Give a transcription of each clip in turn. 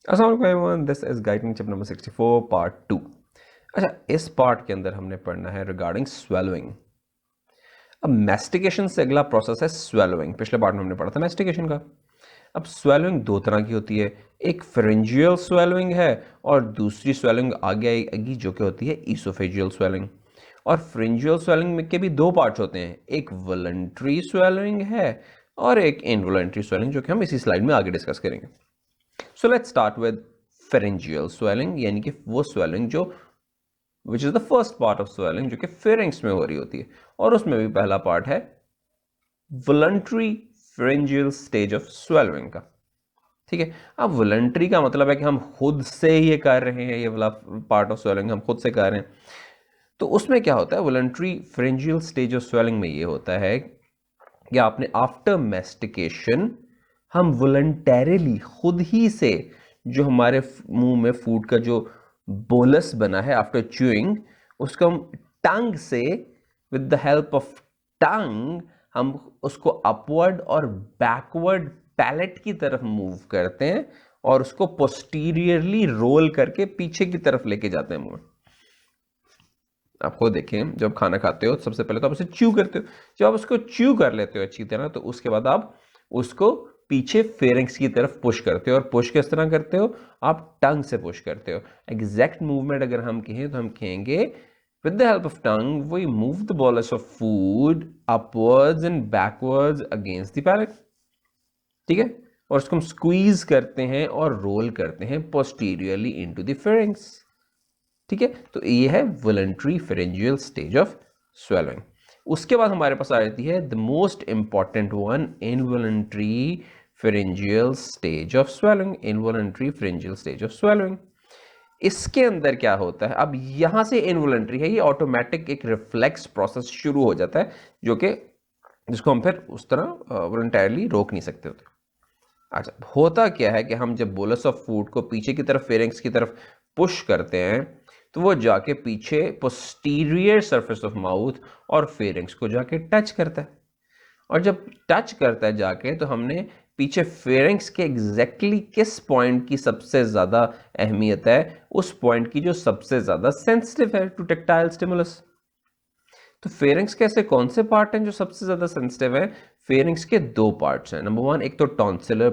अस्सलाम वालेकुम everyone, this is guiding tip number 64 part 2। अच्छा, इस पार्ट के अंदर हमने पढ़ना है रिगार्डिंग स्वेलोइंग। अब मैस्टिकेशन से अगला प्रोसेस है स्वेलोइंग। पिछले पार्ट में हमने पढ़ा था मैस्टिकेशन का। अब स्वेलोइंग दो तरह की होती है, एक फेरेंजियल स्वेलोइंग है और दूसरी स्वेलोइंग आगे आएगी जो कि होती है ईसोफेजियल स्वेलोइंग। और फेरेंजियल स्वेलोइंग में के भी दो पार्ट्स होते हैं, एक वॉलंटरी स्वेलोइंग है और एक इनवॉलंटरी स्वेलोइंग, जो कि हम इसी स्लाइड में आगे डिस्कस करेंगे। So let's start with pharyngeal swelling, यानी कि वो swelling जो which is the first part of swelling जो कि pharynx में हो रही होती है, और उसमें भी पहला पार्ट है voluntary pharyngeal stage of swallowing का। ठीक है, अब वॉलंटरी का मतलब है कि हम खुद से ये कर रहे हैं, ये वाला पार्ट ऑफ swelling हम खुद से कर रहे हैं। तो उसमें क्या होता है, voluntary pharyngeal stage of swelling में ये होता है कि आपने आफ्टर मैस्टिकेशन हम वॉलंटरीली खुद ही से जो हमारे मुंह में फूड का जो बोलस बना है आफ्टर च्यूइंग, उसको हम टंग से विद द हेल्प ऑफ टंग हम उसको अपवर्ड और बैकवर्ड पैलेट की तरफ मूव करते हैं और उसको पोस्टीरियरली रोल करके पीछे की तरफ लेके जाते हैं मुंह। आप खुद देखें, जब खाना खाते हो सबसे पहले तो आप उसे च्यू करते हो। जब आप उसको च्यू कर लेते हो अच्छी तरह, तो उसके बाद आप उसको पीछे फेरिंग्स की तरफ पुश करते हो। और पुश किस तरह करते हो, आप टंग से पुश करते हो। एग्जैक्ट मूवमेंट अगर हम कहें तो हम कहेंगे with the help of tongue we move the bolus of food upwards and backwards against the palate. ठीक है, और उसको हम स्क्वीज करते हैं और रोल करते हैं पोस्टीरियरली इनटू द फेरिंग्स। ठीक है, तो ये है voluntary pharyngeal stage of swallowing. उसके बाद हमारे पास आ जाती है the most important one, involuntary pharyngeal stage of swallowing. Involuntary pharyngeal stage of swallowing, इसके अंदर क्या होता है, अब यहां से इनवॉलंटरी है, ये ऑटोमेटिक एक रिफ्लेक्स प्रोसेस शुरू हो जाता है जो कि जिसको हम फिर उस तरह वॉलंटरली रोक नहीं सकते होते। अच्छा, होता क्या है कि हम जब बोलस ऑफ फूड को पीछे की तरफ फेरिंग्स की तरफ पुश करते हैं, तो वो जाके पीछे पोस्टीरियर सरफेस ऑफ माउथ और फेरिंग्स को जाके टच करता है। और जब टच करता है जाके, तो हमने पीछे फेरिंग्स के एग्जैक्टली किस पॉइंट की सबसे ज्यादा अहमियत है, उस पॉइंट की जो सबसे ज्यादा सेंसिटिव है टू टेक्टाइल स्टिमुलस। तो फेरिंग्स के ऐसे कौन से पार्ट हैं जो सबसे ज्यादा सेंसिटिव है? फेरिंग्स के दो पार्ट्स हैं। नंबर वन, एक तो टॉन्सिलर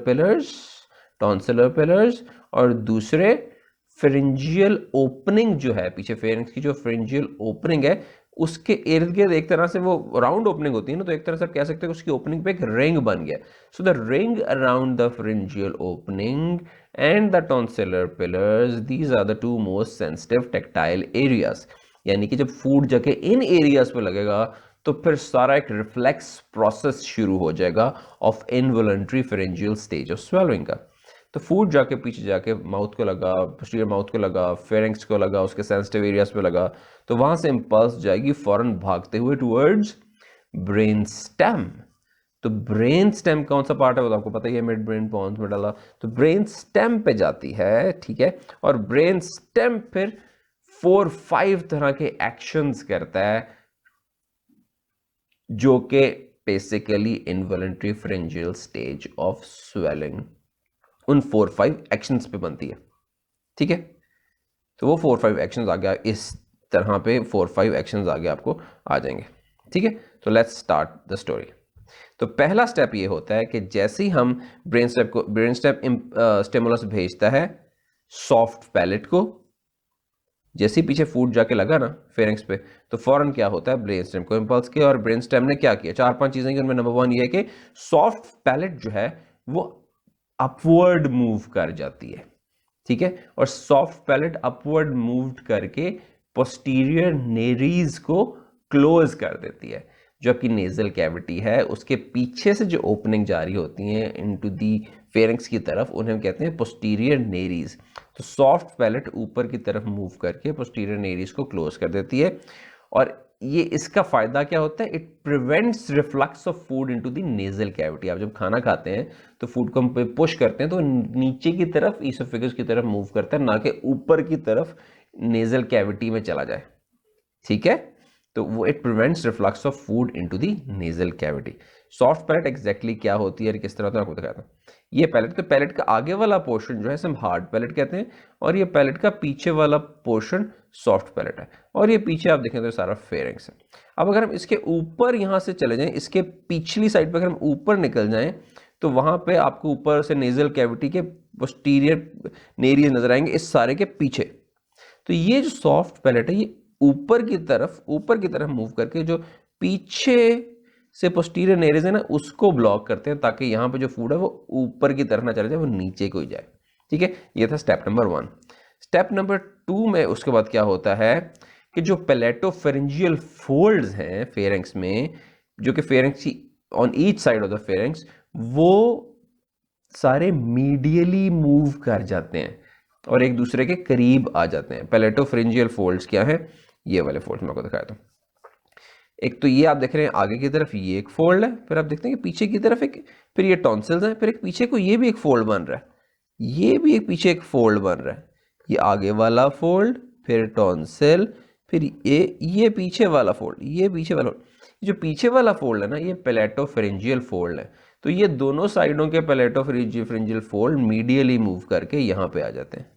पिलर्स, और दूसरे फेरिंजियल ओपनिंग जो है पीछे फेरिंग्स की, जो फेरिंजियल ओपनिंग है उसके इर्द गिर्द एक तरह से वो राउंड ओपनिंग होती है ना, तो एक तरह से आप कह सकते हैं उसकी ओपनिंग पे एक रिंग बन गया। So the ring around the pharyngeal opening and the tonsillar pillars, these are the two most sensitive tactile areas. यानी कि जब फूड जाके इन एरियाज पे लगेगा, तो फिर सारा एक रिफ्लेक्स प्रोसेस शुरू हो जाएगा of involuntary pharyngeal stage of swallowing का। तो फूड जाके पीछे जाके माउथ को लगा, पोस्टीरियर माउथ को लगा, फेरिंग्स को लगा, उसके सेंसिटिव एरियाज पे लगा, तो वहां से इंपल्स जाएगी फौरन भागते हुए टुवर्ड्स ब्रेन स्टेम। तो ब्रेन स्टेम कौन सा पार्ट है वो तो आपको पता ही है, मिड ब्रेन पॉन्स में डाला, तो ब्रेन स्टेम पे जाती है। ठीक है, और ब्रेन स्टेम फिर 4-5 तरह के एक्शंस करता है जो कि basically involuntary pharyngeal stage of swelling उन 4-5 एक्शंस पे बनती है। ठीक है, तो वो 4-5 एक्शंस आ गया, इस तरह पे 4-5 एक्शंस आगे आपको आ जाएंगे। ठीक है, तो लेट्स स्टार्ट द स्टोरी। तो पहला स्टेप ये होता है कि जैसे ही हम ब्रेन स्टेम स्टिमुलस भेजता है सॉफ्ट पैलेट को, जैसे ही पीछे फूड जाके लगा ना फेरिंग्स पे, तो फौरन क्या होता है, ब्रेन स्टेम को इंपल्स किया। और ब्रेन स्टेम ने क्या किया, 4-5 चीजें की, उनमें नंबर वन ये है कि सॉफ्ट पैलेट जो है वो अपवर्ड मूव कर जाती है। ठीक है, और सॉफ्ट पैलेट अपवर्ड मूव करके पोस्टीरियर नेरीज को क्लोज कर देती है। जो आपकी नेजल कैविटी है उसके पीछे से जो ओपनिंग जारी होती है इनटू दी फेरिंग्स की तरफ, उन्हें कहते हैं पोस्टीरियर नेरीज। तो सॉफ्ट पैलेट ऊपर की तरफ मूव करके पोस्टीरियर नेरीज को क्लोज कर देती है। और ये इसका फायदा क्या होता है, it prevents reflux of food into the nasal cavity. आप जब खाना खाते हैं तो फूड को हम पुश करते हैं तो नीचे की तरफ ईसोफेगस की तरफ मूव करता है, ना कि ऊपर की तरफ नेजल कैविटी में चला जाए। ठीक है, तो वो it prevents reflux of food into the nasal cavity. Soft palate exactly क्या होती है और किस तरह तो आपको दिखाता हूँ। ये पैलेट, तो पैलेट का आगे वाला पोर्शन जो है इसे हम हार्ड पैलेट कहते हैं, और ये पैलेट का पीछे वाला पोर्शन सॉफ्ट पैलेट है, और ये पीछे आप देखें तो सारा फेरिंग्स है। अब अगर हम इसके ऊपर यहाँ से चले जाएं, इसके पिछली साइड पर अगर हम ऊपर निकल जाएं, तो वहाँ पे आपको ऊपर से नेजल कैविटी के पोस्टीरियर नेरियस नजर आएंगे इस सारे के पीछे। तो ये जो सॉफ्ट पैलेट है ये ऊपर की तरफ मूव करके जो पीछे से पोस्टीरियर नेरियस है ना उसको ब्लॉक करते हैं, ताकि यहाँ पे जो फूड है वो ऊपर की तरफ ना चले जाए, वो नीचे को ही जाए। ठीक है, ये था स्टेप नंबर 1। स्टेप नंबर 2 में उसके बाद क्या होता है कि जो पैलेटोफेरेंजियल फोल्ड्स हैं फेरिंग्स में, जो कि pharynx on each side of the pharynx, वो सारे मीडियली मूव कर जाते हैं और एक दूसरे के करीब आ जाते हैं। पैलेटोफेरेंजियल फोल्ड्स क्या है, ये वाले फोल्ड्स मैं आपको दिखाया था। एक तो ये आप देख रहे हैं आगे की तरफ ये एक फोल्ड है, फिर आप देखते हैं कि पीछे की तरफ एक, फिर ये टॉन्सिल्स हैं, फिर एक पीछे को ये भी एक फोल्ड बन रहा है, ये भी एक पीछे एक फोल्ड बन रहा है, ये आगे वाला फोल्ड, फिर टॉन्सिल, फिर ये पीछे वाला फोल्ड, ये पीछे वाला फोल्ड। जो पीछे वाला फोल्ड है ना ये पैलेटोफेरेंजियल फोल्ड है। तो ये दोनों साइडों के पैलेटोफेरेंजियल फोल्ड मीडियली मूव करके यहाँ पे आ जाते हैं।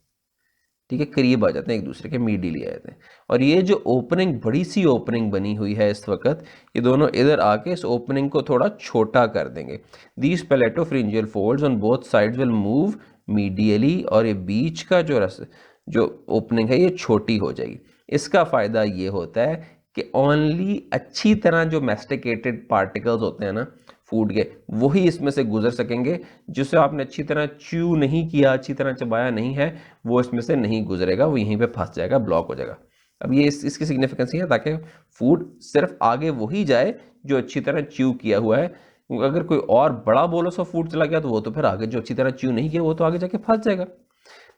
ठीक है, करीब आ जाते हैं एक दूसरे के, मीडियली आ जाते हैं। और ये जो ओपनिंग, बड़ी सी ओपनिंग बनी हुई है इस वक्त, ये दोनों इधर आके इस ओपनिंग को थोड़ा छोटा कर देंगे। These palatopharyngeal folds on both sides will move medially, और ये बीच का जो ओपनिंग है ये छोटी हो जाएगी। इसका फायदा ये होता है कि ओनली अच्छी तरह जो मैस्टिकेटेड पार्टिकल्स होते हैं ना फूड के, वही इसमें से गुजर सकेंगे। जिसे आपने अच्छी तरह च्यू नहीं किया, अच्छी तरह चबाया नहीं है, वो इसमें से नहीं गुजरेगा, वो यहीं पे फंस जाएगा, ब्लॉक हो जाएगा। अब ये इसकी सिग्निफिकेंस है ताकि फूड सिर्फ आगे वही जाए जो अच्छी तरह च्यू किया हुआ है। अगर कोई और बड़ा बोलस ऑफ फूड चला गया तो वो तो फिर आगे जो अच्छी तरह च्यू नहीं किया वो तो आगे जाके फंस जाएगा।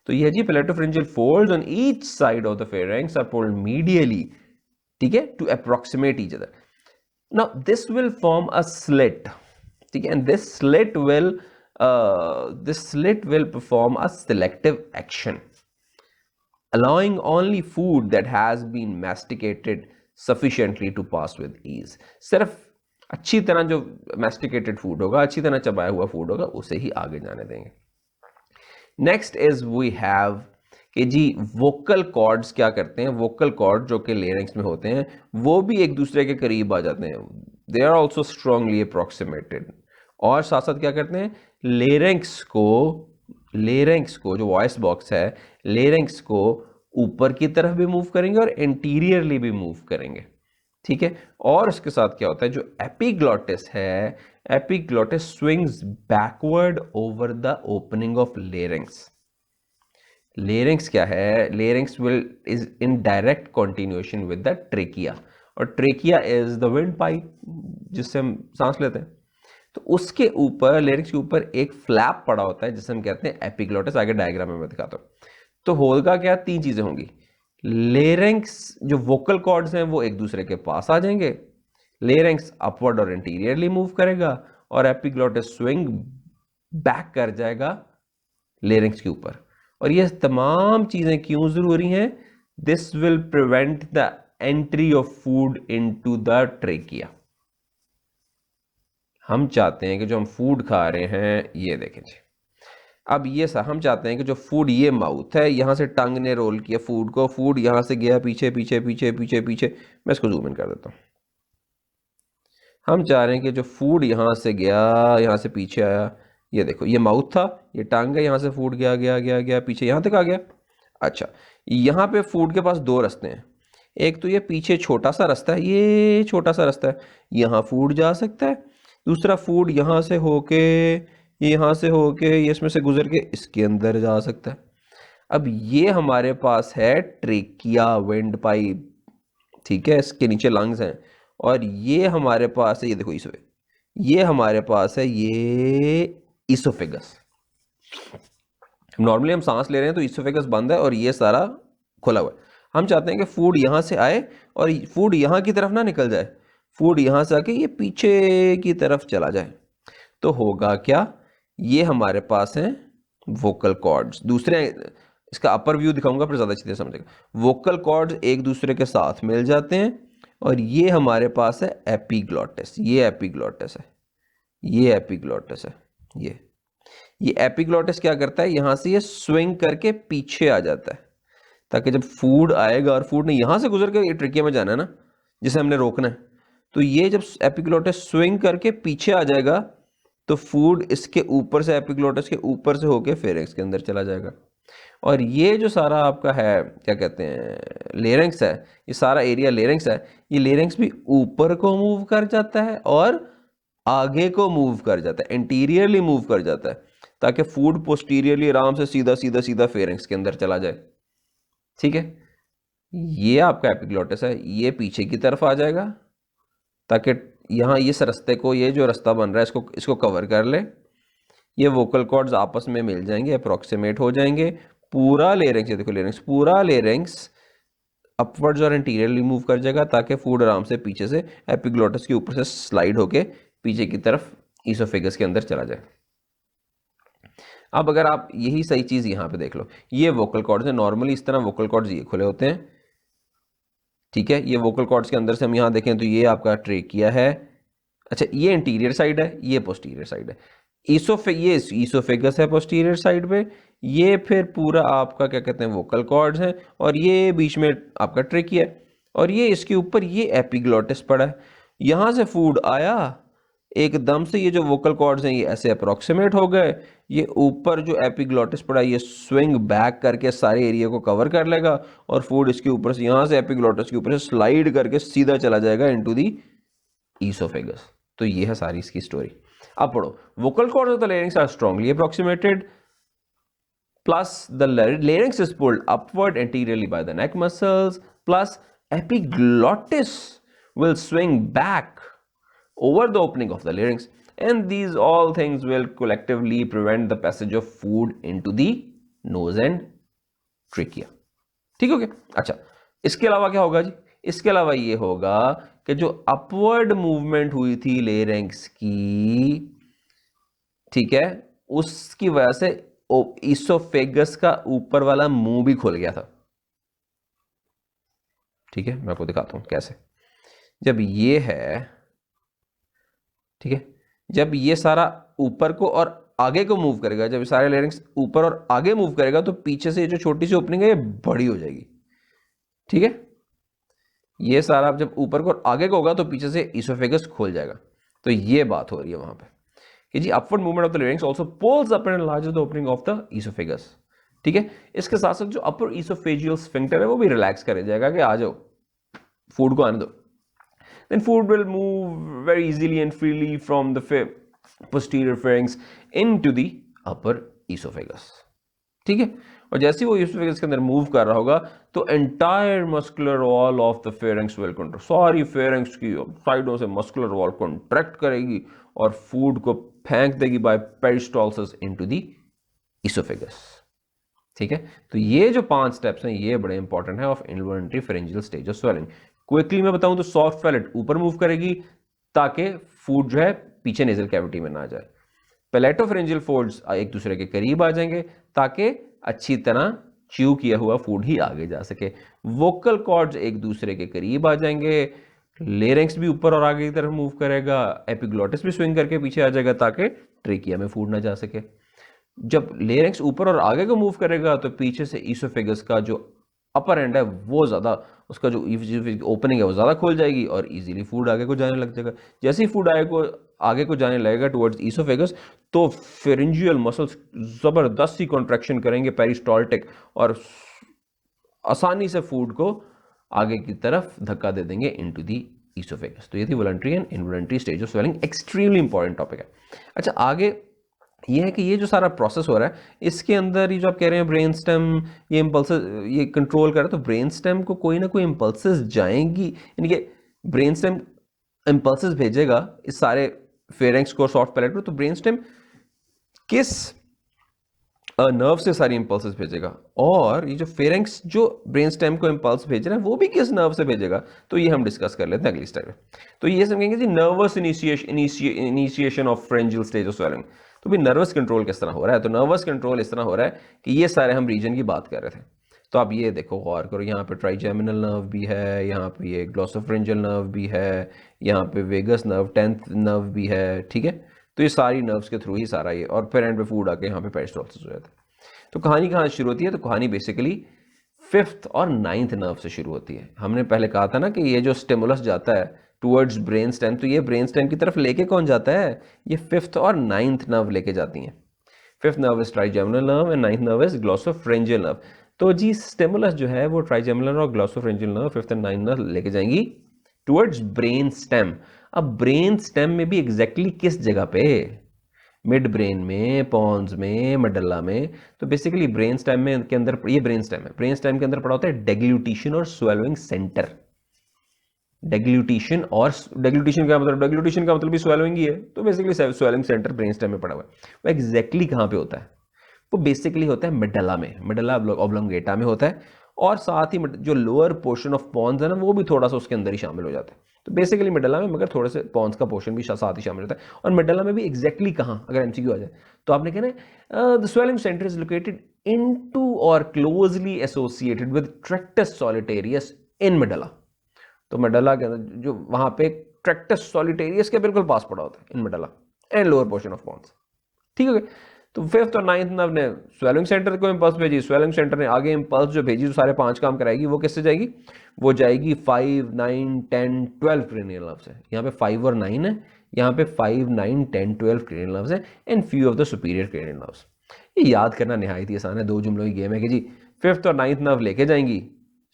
तो ये जी palatopharyngeal folds on each side of the pharynx are pulled medially, ठीक है, to approximate each other. Now this will form a slit, ठीक है, and this slit will perform a selective action, allowing only food that has been masticated sufficiently to pass with ease। सिर्फ अच्छी तरह जो masticated food होगा, अच्छी तरह चबाया हुआ food होगा, उसे ही आगे जाने देंगे। नेक्स्ट इज वी हैव कि जी वोकल कॉर्ड्स क्या करते हैं। वोकल कॉर्ड जो कि लेरिंग्स में होते हैं वो भी एक दूसरे के करीब आ जाते हैं, they are also strongly approximated. और साथ साथ क्या करते हैं, लेरिंग्स को जो वॉइस बॉक्स है, लेरिंग्स को ऊपर की तरफ भी मूव करेंगे और इंटीरियरली भी मूव करेंगे। ठीक है, और इसके साथ क्या होता है, जो एपिग्लॉटिस है, epiglottis swings backward over the opening of larynx. Larynx क्या है, larynx is in direct continuation with the trachea, और trachea is the wind pipe जिससे हम सांस लेते हैं। तो उसके ऊपर, लेरिंग्स के ऊपर एक फ्लैप पड़ा होता है जिसे हम कहते हैं एपिग्लॉटिस। आगे डायग्राम में मैं दिखाता हूँ। तो होगा क्या, 3 चीजें होंगी। लेरिंग्स जो वोकल कॉर्ड्स हैं वो एक दूसरे के पास आ जाएंगे, लेरिंग्स अपवर्ड और इंटीरियरली मूव करेगा, और एपिग्लॉटिस स्विंग बैक कर जाएगा लेरिंग्स के ऊपर। और ये तमाम चीजें क्यों जरूरी हैं, this will prevent the entry of food into the trachea. हम चाहते हैं कि जो हम फूड खा रहे हैं, ये देखें जी, अब ये हम चाहते हैं कि जो फूड, ये माउथ है, यहां से टंग ने रोल किया फूड को, फूड यहां से गया पीछे पीछे पीछे पीछे पीछे, मैं इसको जूम इन कर देता हूं। हम चाह रहे हैं कि जो फूड यहां से गया, यहां से पीछे आया, ये देखो ये माउथ था, ये टंग है, यहां से फूड गया गया गया गया पीछे यहां तक आ गया। अच्छा, यहां पे फूड के पास 2 रास्ते हैं। एक तो ये पीछे छोटा सा रास्ता है, ये छोटा सा रास्ता है, यहां फूड जा सकता है। दूसरा फूड यहां से होके, यहां से होके, ये इसमें से गुजर के इसके अंदर जा सकता है। अब ये हमारे पास है ट्रेकिया, विंड पाइप, ठीक है, इसके नीचे लंग्स हैं, और ये हमारे पास है, ये देखो ये हमारे पास है ये इसोफेगस। नॉर्मली हम सांस ले रहे हैं तो इसोफेगस बंद है और ये सारा खुला हुआ है। हम चाहते हैं कि फूड यहां से आए और फूड यहां की तरफ ना निकल जाए, फूड यहां से आके ये पीछे की तरफ चला जाए। तो होगा क्या, ये हमारे पास हैं वोकल कॉर्ड्स। दूसरे, इसका अपर व्यू दिखाऊंगा फिर ज़्यादा अच्छी तरह समझेगा। वोकल कॉर्ड्स एक दूसरे के साथ मिल जाते हैं, और ये हमारे पास है एपिग्लॉटिस, ये एपिग्लॉटिस है, ये एपिग्लोटिस है। ये एपिग्लोटिस क्या करता है, यहां से ये स्विंग करके पीछे आ जाता है, ताकि जब फूड आएगा और फूड ने यहां से गुजर के ये ट्रिकिया में जाना है ना, जिसे हमने रोकना है, तो ये जब एपिग्लोटिस स्विंग करके पीछे आ जाएगा तो फूड इसके ऊपर से, एपिग्लोटिस के ऊपर से होके फेरिंक्स के अंदर चला जाएगा। और ये जो सारा आपका है, क्या कहते हैं, लेरिंक्स है, ये सारा एरिया लेरिंक्स है, ये लेरिंक्स भी ऊपर को मूव कर जाता है और आगे को मूव कर जाता है, इंटीरियरली मूव कर जाता है, ताकि फूड पोस्टीरियरली आराम से सीधा सीधा सीधा फेरिंक्स के अंदर चला जाए। ठीक है, ये आपका एपिग्लोटिस है, ये पीछे की तरफ आ जाएगा ताकि यहाँ इस रास्ते को, ये जो रास्ता बन रहा है इसको कवर कर ले, ये वोकल कॉर्ड्स आपस में मिल जाएंगे, अप्रोक्सीमेट हो जाएंगे, पूरा लेरिंग्स, ये देखो लेरिंग्स, पूरा लेरिंग्स अपवर्ड्स और इंटीरियरली मूव कर जाएगा ताकि फूड आराम से पीछे से एपिग्लोटिस के ऊपर से स्लाइड होके पीछे की तरफ ईसोफेगस के अंदर चला जाए। अब अगर आप यही सही चीज यहां पे देख लो, ये वोकल कॉर्ड्स है, नॉर्मली इस तरह वोकल कॉर्ड्स ये खुले होते हैं। ठीक है, ये वोकल कॉर्ड्स के अंदर से हम यहां देखें तो ये आपका ट्रेकिया है, अच्छा ये इंटीरियर साइड है, ये पोस्टीरियर साइड है, ये ईसोफेगस है पोस्टीरियर साइड पे, ये फिर पूरा आपका क्या कहते हैं वोकल कॉर्ड्स हैं, और ये बीच में आपका ट्रेकिया है, और ये इसके ऊपर ये एपिग्लोटिस पड़ा है। यहां से फूड आया एकदम से, ये जो वोकल कॉर्ड्स हैं ये ऐसे अप्रोक्सीमेट हो गए, ये ऊपर जो एपिग्लोटिस पड़ा ये स्विंग बैक करके सारे एरिया को कवर कर लेगा, और फूड इसके ऊपर से, यहां से एपिग्लोटिस के ऊपर से स्लाइड करके सीधा चला जाएगा इनटू द ईसोफेगस। तो ये है सारी इसकी स्टोरी। अब पढ़ो, vocal cords of the larynx are strongly approximated, plus the larynx is pulled upward anteriorly by the neck muscles, plus epiglottis will swing back over the opening of the larynx, and these all things will collectively prevent the passage of food into the nose and trachea. ठीक हो गया? अच्छा, इसके अलावा क्या होगा जी? इसके अलावा ये होगा कि जो अपवर्ड मूवमेंट हुई थी लेरिंक्स की, ठीक है, उसकी वजह से ईसोफेगस का ऊपर वाला मुंह भी खुल गया था। ठीक है, मैं आपको दिखाता हूं कैसे। जब ये है, ठीक है, जब ये सारा ऊपर को और आगे को मूव करेगा, जब सारे लेरिंग्स ऊपर और आगे मूव करेगा तो पीछे से जो छोटी सी ओपनिंग है ये बड़ी हो जाएगी। ठीक है, ये सारा जब ऊपर को और आगे को होगा तो पीछे से ईसोफेगस खोल जाएगा। तो ये बात हो रही है वहां पे कि जी upward movement of the larynx also pulls up and enlarges the opening of the oesophagus. ठीक है, इसके साथ साथ जो अपर ईसोफेजियल स्फिंक्टर है वो भी रिलैक्स करे जाएगा कि आ जाओ, फूड को आने दो। Then food will move very easily and freely from the posterior pharynx into the upper esophagus. ठीक है, और जैसे वो esophagus के अंदर मूव कर रहा होगा तो entire muscular wall of the pharynx will contract, सारी pharynx की साइडों से muscular wall contract करेगी और फूड को फेंक देगी by peristalsis into the esophagus. ठीक है, तो ये जो 5 स्टेप्स हैं ये बड़े इंपॉर्टेंट है of involuntary pharyngeal stage of swelling. Quickly मैं बताऊं तो सॉफ्ट पैलेट ऊपर मूव करेगी ताकि फूड जो है पीछे नेजल कैविटी में ना जाए, पैलेटोफेरेंजियल फोल्ड्स एक दूसरे के करीब आ जाएंगे ताकि अच्छी तरह च्यू किया हुआ फूड ही आगे जा सके, वोकल कॉर्ड्स एक दूसरे के करीब आ जाएंगे, लेरिंक्स भी ऊपर और आगे की तरफ मूव करेगा, एपिग्लोटिस भी स्विंग करके पीछे आ जाएगा ताकि ट्रेकिया में फूड ना जा सके। जब लेरिंक्स ऊपर और आगे को मूव करेगा तो पीछे से ईसोफेगस का जो अपर एंड है वो ज़्यादा, उसका जो ओपनिंग है वो ज़्यादा खोल जाएगी और इजीली फूड आगे को जाने लग जाएगा। जैसे ही फूड आगे को जाने लगेगा टुवर्ड्स ईसोफेगस तो फेरेंजियल मसल्स ज़बरदस्त सी कॉन्ट्रैक्शन करेंगे पेरिस्टाल्टिक, और आसानी से फूड को आगे की तरफ धक्का दे देंगे इनटू दी ईसोफेगस। तो ये थी voluntary and involuntary stage of swelling, extremely important topic है। अच्छा, आगे ये है कि ये जो सारा प्रोसेस हो रहा है इसके अंदर ये जो आप कह रहे हैं ब्रेन स्टेम ये इम्पल्सेस ये कंट्रोल कर रहा है, तो ब्रेन स्टेम को कोई ना कोई इम्पल्सेस जाएंगी, यानी कि ब्रेन स्टेम इम्पल्सेस भेजेगा इस सारे फेरेंक्स को सॉफ्ट पैलेट पर, तो ब्रेन स्टेम किस नर्व से सारी इम्पल्सेस भेजेगा, और ये जो फेरेंक्स जो ब्रेन स्टेम को इम्पल्स भेज रहा है वो भी किस नर्व से भेजेगा, तो ये हम डिस्कस कर लेते हैं अगली स्टेप में। तो ये समझेंगे जी nervous initiation of pharyngeal stage of swallowing. तो भी नर्वस कंट्रोल किस तरह हो रहा है, तो नर्वस कंट्रोल इस तरह हो रहा है कि ये सारे हम रीजन की बात कर रहे थे, तो आप ये देखो गौर करो, यहाँ पे ट्राइजेमिनल नर्व भी है, यहाँ पे ये ग्लोसोफ्रेंजियल नर्व भी है, यहाँ पे वेगस नर्व 10th नर्व भी है। ठीक है, तो ये सारी नर्व्स के थ्रू ही सारा ये, और फिर एंड पे फूड आके यहाँ पे पेरिस्टाल्सिस हो जाता है। तो कहानी कहाँ शुरू होती है? तो कहानी बेसिकली 5th और 9th नर्व से शुरू होती है। हमने पहले कहा था ना कि ये जो स्टिमुलस जाता है टुवर्ड्स ब्रेन स्टेम, तो ये ब्रेन स्टेम की तरफ लेके कौन जाता है? ये 5th और 9th नर्व लेके जाती हैं। 5th nerve is trigeminal nerve and 9th nerve is glossopharyngeal nerve. तो जी स्टिमुलस जो है वो ट्राइजेमिनल और ग्लॉसोफ्रेंजियल nerve 5th and 9th nerve लेके जाएंगी टुवर्ड्स ब्रेन स्टेम। अब ब्रेन स्टेम में भी एग्जैक्टली किस जगह पे? मिड ब्रेन में, पॉन्स में, मेडल्ला में। तो बेसिकली ब्रेन स्टेम में के अंदर, ये ब्रेन स्टेम है, ब्रेन स्टेम के अंदर पड़ा होता है डेग्लूटिशन और स्वेलोइंग सेंटर। डेग्लूटिशन और डेग्लूटिशन का मतलब, डेग्लूटिशन का मतलब भी स्वेलोइंग ही है, तो basically swallowing centre brain stem में पड़ा हुआ है। वो एग्जैक्टली कहाँ पे होता है? वो बेसिकली होता है मेडल्ला में, मेडल्ला ऑब्लोंगेटा में होता है, और साथ ही जो लोअर पोर्शन ऑफ पॉन्स है ना, वो भी थोड़ा सा उसके अंदर ही शामिल हो जाता है। तो बेसिकली मेडल्ला में, मगर थोड़े से पॉन्स का पोर्शन भी साथ ही शामिल होता है। और मेडल्ला में भी एग्जैक्टली कहाँ, अगर एमसीक्यू आ जाए तो आपने कहना the swallowing centre is located into और closely associated with tractus solitarius in medulla. तो मेडल्ला के अंदर जो वहां पे ट्रैक्टस सॉलिटेरियस के बिल्कुल पास पड़ा होता है in medulla and lower portion of pons. ठीक है, तो 5th और 9th नर्व ने स्वेलिंग सेंटर को इंपल्स भेजी, स्वेलिंग सेंटर ने आगे इंपल्स जो भेजी, तो सारे 5 काम कराएगी। वो किससे जाएगी? वो जाएगी 5, 9, 10, 12 क्रेनियल नर्व से। यहाँ पे 5 और 9 है, यहाँ पे 5, 9, 10, 12 क्रेनियल नर्व्स है and few of the superior cranial nerves. ये याद करना निहायत ही आसान है, 2 जुमलों की गेम है कि जी 5th और 9th नर्व लेके जाएंगी,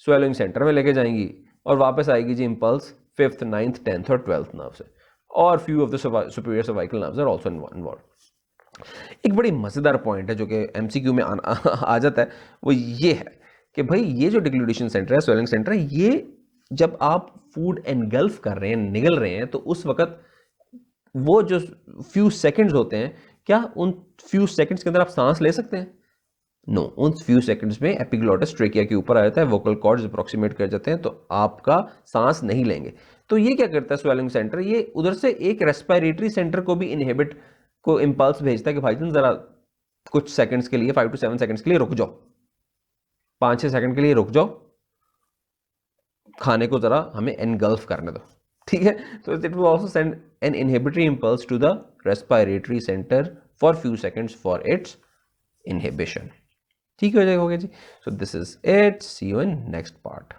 स्वेलिंग सेंटर में लेके जाएंगी, और वापस आएगी जी इंपल्स 5th, 9th, 10th और 12th नर्व से, और few of the superior cervical nerves are also involve. एक बड़ी मजेदार पॉइंट है जो कि एमसीक्यू में आ जाता है, वो ये है कि भाई ये जो डिग्लूटेशन सेंटर है, स्वेलिंग सेंटर है, ये जब आप फूड एनगल्फ कर रहे हैं, निगल रहे हैं, तो उस वक्त वो जो फ्यू सेकंड्स होते हैं, क्या उन फ्यू सेकंड्स के अंदर आप सांस ले सकते हैं? नो, उन फ्यू सेकंड्स में एपिग्लॉटिस ट्रेकिया के ऊपर आ जाता है, वोकल कॉर्ड्स अप्रोक्सीमेट कर जाते हैं, तो आपका सांस नहीं लेंगे। तो ये क्या करता है स्वेलिंग सेंटर? ये उधर से एक रेस्पिरेटरी सेंटर को भी इनहिबिट को इंपल्स भेजता है कि भाई तुम जरा कुछ सेकंड्स के लिए, 5 to 7 सेकंड्स के लिए रुक जाओ, 5-6 सेकंड के लिए रुक जाओ, खाने को जरा हमें एनगल्फ करने दो। ठीक है, तो it will also send an inhibitory impulse to the respiratory centre for few seconds for its inhibition. ठीक हो जाएगा जी। So this is it, see you in next part.